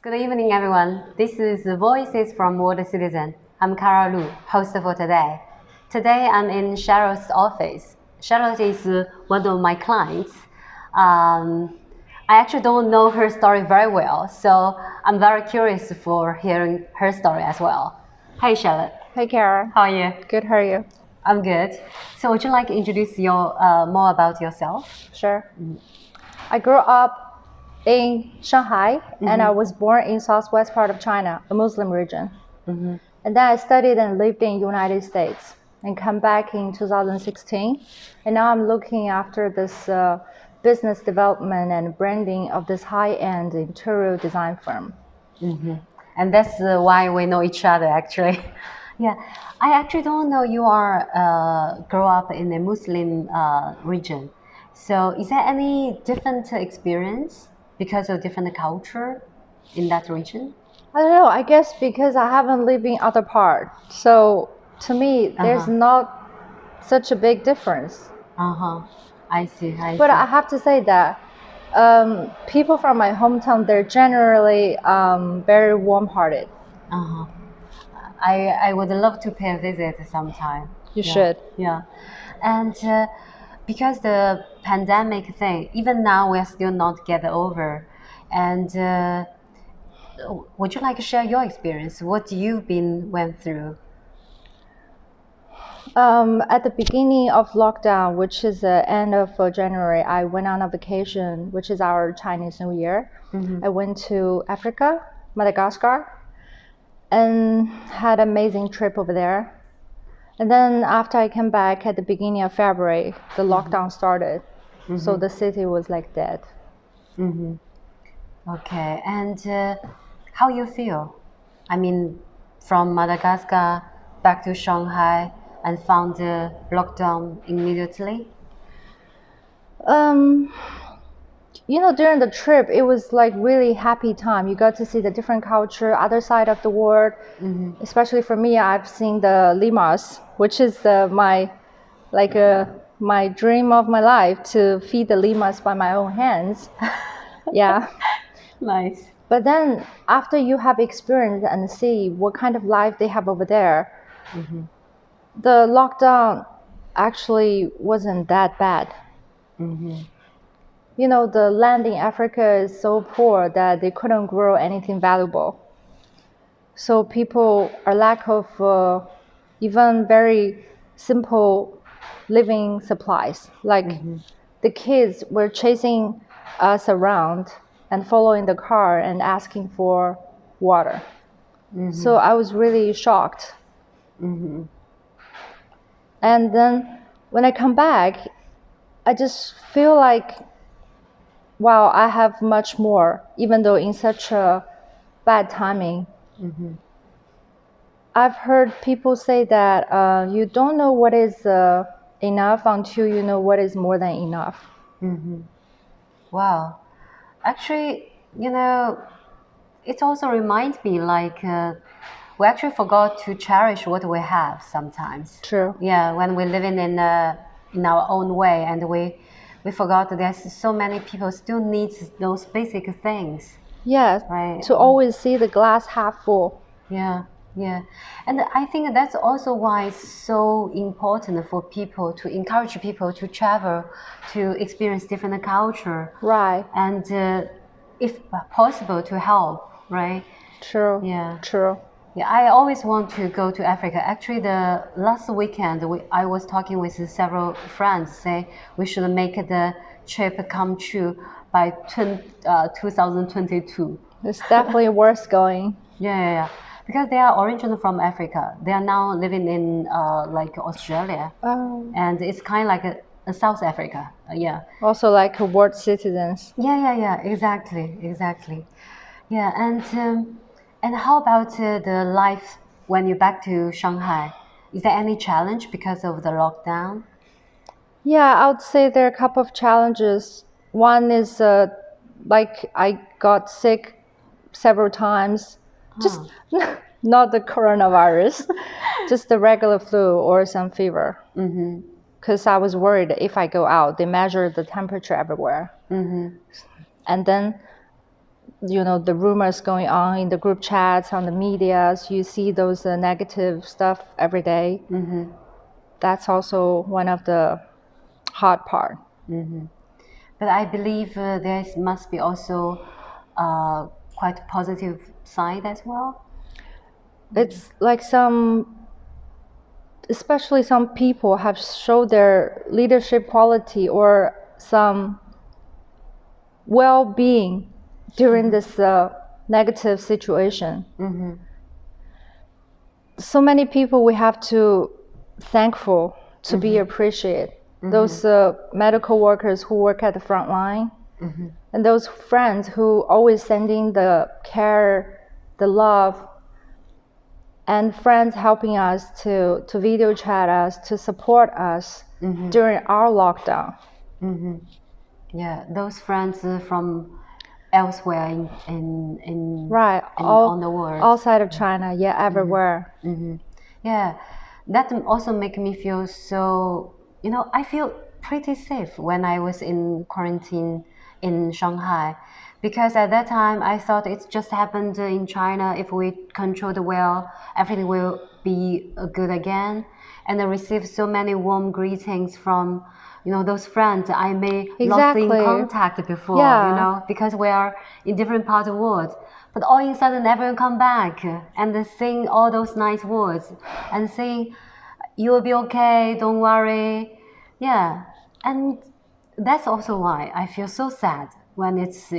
Good evening, everyone. This is Voices from World Citizen. I'm Cara Lu, host for today. Today, I'm in Charlotte's office. Charlotte is one of my clients. I actually don't know her story very well, so I'm very curious for hearing her story as well. Hey, Charlotte. Hey, Kara. How are you? Good, how are you? I'm good. So, would you like to introduce more about yourself? Sure. I grew up in Shanghai, and I was born in southwest part of China, a Muslim region. And then I studied and lived in United States and come back in 2016. And now I'm looking after this business development and branding of this high-end interior design firm. And that's why we know each other, actually. Yeah, I actually don't know you are grow up in a Muslim region. So is there any different experience because of different culture in that region? I don't know, I guess because I haven't lived in other part. So to me, there's not such a big difference. I see. But I have to say that people from my hometown, they're generally very warm-hearted. I would love to pay a visit sometime. You should. Yeah. And because the pandemic thing, even now we're still not get over. And would you like to share your experience? What you've been went through? At the beginning of lockdown, which is the end of January, I went on a vacation, which is our Chinese New Year. I went to Africa, Madagascar, and had an amazing trip over there. And then after I came back at the beginning of February, the lockdown started. So the city was like dead. Okay, and how you feel? I mean, from Madagascar back to Shanghai and found the lockdown immediately? During the trip, it was like really happy time. You got to see the different culture, other side of the world. Especially for me, I've seen the limas, which is my dream of my life, to feed the limas by my own hands. Yeah. Nice. But then after you have experienced and see what kind of life they have over there, the lockdown actually wasn't that bad. The land in Africa is so poor that they couldn't grow anything valuable. So people are lack of even very simple living supplies. Like the kids were chasing us around and following the car and asking for water. So I was really shocked. And then when I come back, I just feel like, wow, I have much more, even though in such a bad timing. I've heard people say that you don't know what is enough until you know what is more than enough. Wow. Actually, it also reminds me like we actually forgot to cherish what we have sometimes. True. Yeah, when we're living in our own way, and we forgot that there's so many people still need those basic things. Yes. Right. To always see the glass half full. Yeah. And I think that's also why it's so important for people to encourage people to travel, to experience different culture. Right. And if possible, to help, right? True. Yeah. True. Yeah, I always want to go to Africa. Actually, the last weekend, I was talking with several friends, say we should make the trip come true by 2022. It's definitely worth going. Yeah. Because they are originally from Africa. They are now living in like Australia. Oh. And it's kind of like a South Africa. Yeah. Also like world citizens. Yeah. Exactly. Yeah, and how about the life when you're back to Shanghai? Is there any challenge because of the lockdown? Yeah, I would say there are a couple of challenges. One is like I got sick several times. Just not the coronavirus, just the regular flu or some fever. Because I was worried if I go out, they measure the temperature everywhere. And then the rumors going on in the group chats, on the medias. You see those negative stuff every day. That's also one of the hard part. But I believe there must be also quite a positive side as well. It's like especially some people have showed their leadership quality or some well-being during this negative situation. So many people we have to thankful to be appreciated. Those medical workers who work at the front line, and those friends who always sending the care, the love, and friends helping us to video chat us, to support us during our lockdown. Yeah, those friends from elsewhere in on the world, outside of China, yeah, everywhere. Yeah, that also make me feel so, I feel pretty safe when I was in quarantine in Shanghai, because at that time I thought it just happened in China. If we control well, everything will be good again. And I received so many warm greetings from those friends I may lost in contact before, because we are in different parts of the world. But all of a sudden, everyone come back and they sing all those nice words and saying, "You will be okay, don't worry." Yeah, and that's also why I feel so sad when it's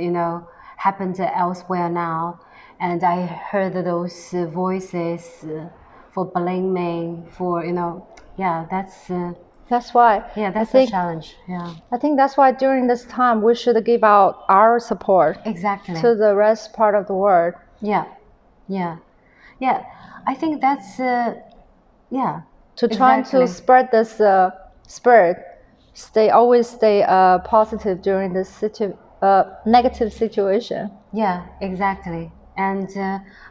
happened elsewhere now, and I heard those voices for blaming for That's why. Yeah, that's a challenge. Yeah. I think that's why during this time we should give out our support to the rest part of the world. Yeah. I think that's to try to spread this spirit. Always stay positive during this negative situation. Yeah, exactly. And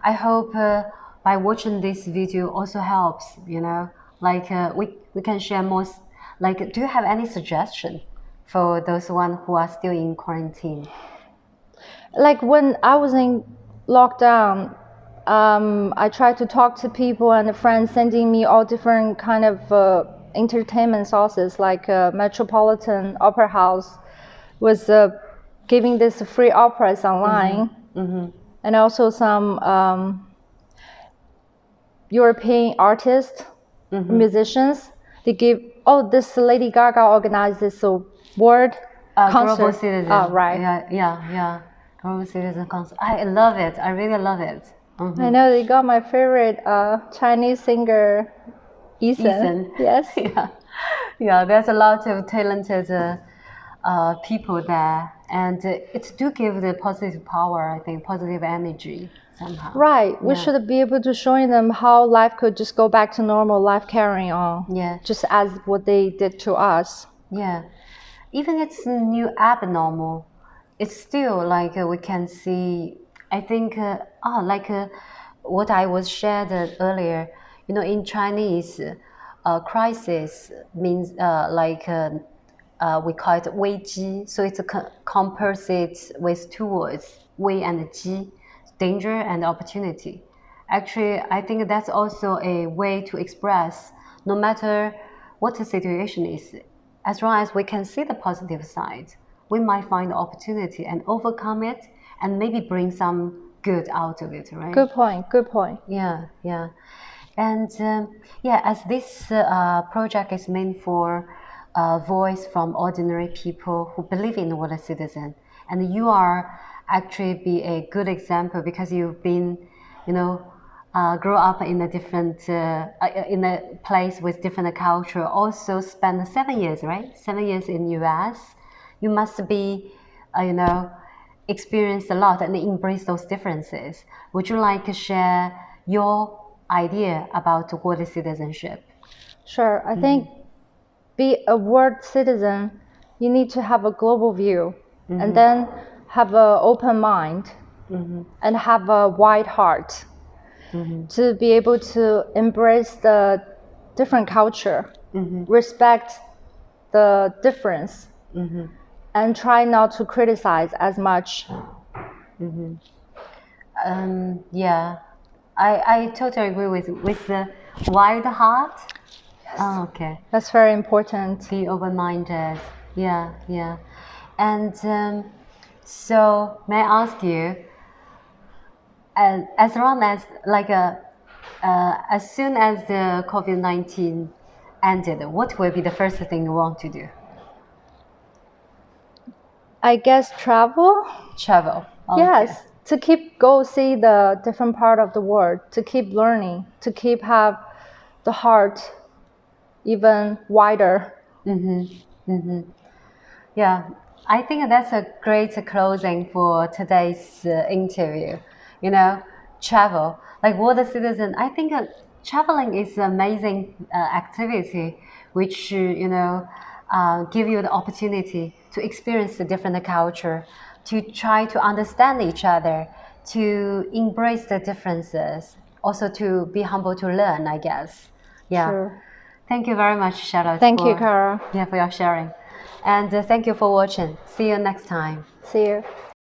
I hope by watching this video also helps. Like we can share more. Like, do you have any suggestion for those who are still in quarantine? Like when I was in lockdown, I tried to talk to people and friends sending me all different kind of entertainment sources, like Metropolitan Opera House was giving this free operas online, and also some European artists, musicians. They give. Oh, this Lady Gaga organized this world concert. Global Citizen. Right. Yeah. Global Citizen concert. I love it. I really love it. I know they got my favorite Chinese singer, Ethan. Yes. Yeah. There's a lot of talented people there, and it do give the positive power. I think positive energy somehow. Right. We should be able to show them how life could just go back to normal, life carrying on. Yeah. Just as what they did to us. Yeah. Even it's new abnormal, it's still like we can see. I think what I was shared earlier. In Chinese, crisis means we call it 危机. So it's a composite with two words, 危 and 机, danger and opportunity. Actually, I think that's also a way to express, no matter what the situation is, as long as we can see the positive side, we might find the opportunity and overcome it and maybe bring some good out of it, right? Good point. Yeah. And as this project is meant for a voice from ordinary people who believe in the world citizen, and you are actually be a good example because you've been, grow up in a different, in a place with different culture, also spend 7 years, right? 7 years in US. You must be, experienced a lot and embrace those differences. Would you like to share your idea about world citizenship? Sure. I think be a world citizen, you need to have a global view and then have an open mind and have a wide heart to be able to embrace the different culture, respect the difference, and try not to criticize as much Yeah, I totally agree with the wild heart. Oh, okay. That's very important. Be open-minded. Yeah, yeah. And so may I ask you, as long as like as soon as the COVID-19 ended, what will be the first thing you want to do? I guess travel. Travel. Okay. Yes, to keep go see the different part of the world, to keep learning, to keep have the heart even wider. Yeah, I think that's a great closing for today's interview. You know, travel. Like world citizen, I think traveling is an amazing activity, which give you the opportunity to experience the different culture, to try to understand each other, to embrace the differences, also to be humble to learn. I guess. Yeah. Sure. Thank you very much, Charlotte. Thank you, Kara. Yeah, for your sharing. And thank you for watching. See you next time. See you.